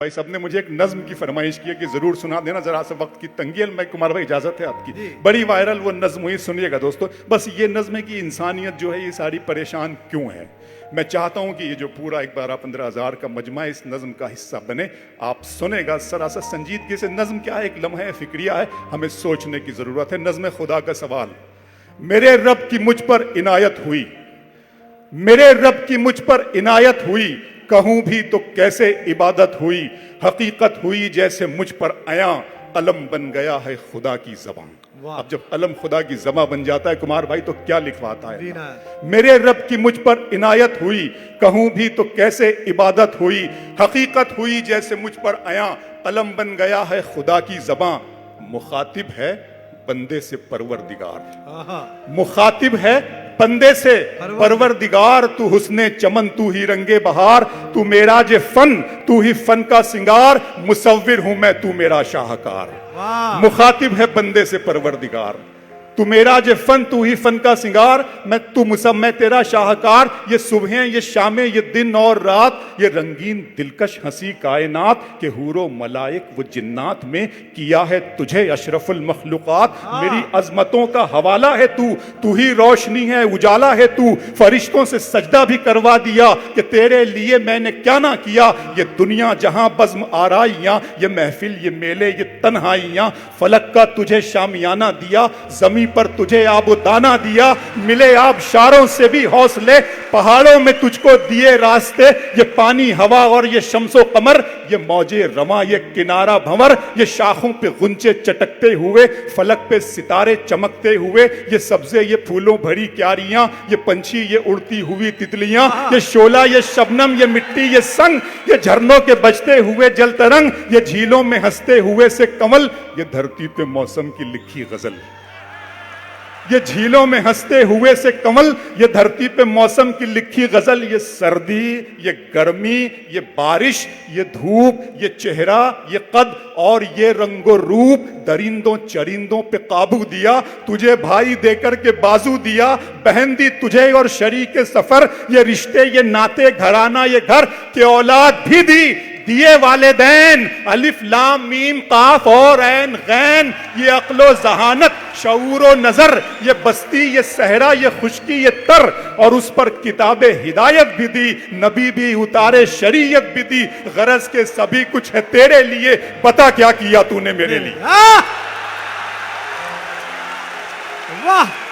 भाई साहब ने मुझे एक नज्म की फरमाइश की है कि जरूर सुना देना, जरा सा वक्त की तंगी है। मैं कुमार भाई इजाजत है आपकी, बड़ी वायरल वो नज्म हुई, सुनिएगा दोस्तों। बस ये नज्म है कि इंसानियत जो है ये सारी परेशान क्यों है। मैं चाहता हूं कि ये जो पूरा 12-15 हज़ार का मजमा इस नज्म का हिस्सा बने। आप सुनेगा सरा सा संजीदगी से। नज्म क्या है? एक लम्हा फिक्रिया है, हमें सोचने की जरूरत है। नज्म खुदा का सवाल। मेरे रब की मुझ पर इनायत हुई, मेरे रब की मुझ पर इनायत हुई, कहूं भी तो कैसे इबादत हुई। हकीकत हुई जैसे मुझ पर आया, कलम बन गया है खुदा की ज़बान। अब जब कलम खुदा की ज़बान बन जाता है कुमार भाई, तो क्या लिखवाता है। मेरे रब की मुझ पर इनायत हुई, कहूं भी तो कैसे इबादत हुई। हकीकत हुई जैसे मुझ पर आया, कलम बन गया है खुदा की ज़बान। मुखातिब है बंदे से परवरदिगार, मुखातिब है बंदे से परवरदिगार। तू हुस्ने चमन, तू ही रंगे बहार, तू मेरा जे फन, तू ही फन का सिंगार। मुसव्विर हूं मैं, तू मेरा शाहकार। मुखातिब है बंदे से परवरदिगार। तू मेरा जे फन, तू ही फन का सिंगार। मैं तेरा शाहकार। ये सुबहें, ये शामें, ये दिन और रात, ये रंगीन दिलकश हंसी कायनात के हूरो मलाइक वो जिन्नात में किया है तुझे अशरफुल मखलूकात। मेरी अजमतों का हवाला है तू, तू ही रोशनी है, उजाला है तू। फरिश्तों से सजदा भी करवा दिया कि तेरे लिए मैंने क्या ना किया। ये दुनिया जहां बज़्म आराइयां, ये महफिल, ये मेले, ये तन्हाइयां। फलक का तुझे शामियाना दिया, जमीन पर तुझे आबो दाना दिया। मिले आबशारों से भी हौसले, पहाड़ों में तुझको दिए रास्ते। ये पानी, हवा और ये शम्सो कमर, ये मौजे रमा, ये किनारा भंवर। ये शाखों पे गुंचे चटकते हुए, फलक पे सितारे चमकते हुए। ये सब्जे, ये फूलों भरी क्यारियां, ये पंछी, ये उड़ती हुई तितलियां। ये शोला, ये शबनम, ये मिट्टी, ये संग, ये झरनों के बजते हुए जल तरंग। ये झीलों में हंसते हुए से कमल, ये धरती पे मौसम की लिखी गजल। ये झीलों में हंसते हुए से कमल, ये धरती पे मौसम की लिखी गजल। ये सर्दी, ये गर्मी, ये बारिश, ये धूप, ये चेहरा, ये कद और ये रंगो रूप। दरिंदों चरिंदों पे काबू दिया, तुझे भाई देकर के बाजू दिया। बहन दी तुझे और शरीके सफर, ये रिश्ते, ये नाते, घराना, ये घर के औलाद भी दी दिए वालिदैन। अलिफ लाम मीम काफ और ऐन गैन, ये अक्लो जहानत, शऊर व नजर। ये बस्ती, ये सहरा, ये खुशकी, ये तर। और उस पर किताबे हिदायत भी दी, नबी भी उतारे, शरीयत भी दी। गरज के सभी कुछ है तेरे लिए, बता क्या किया तूने मेरे लिए। वाह।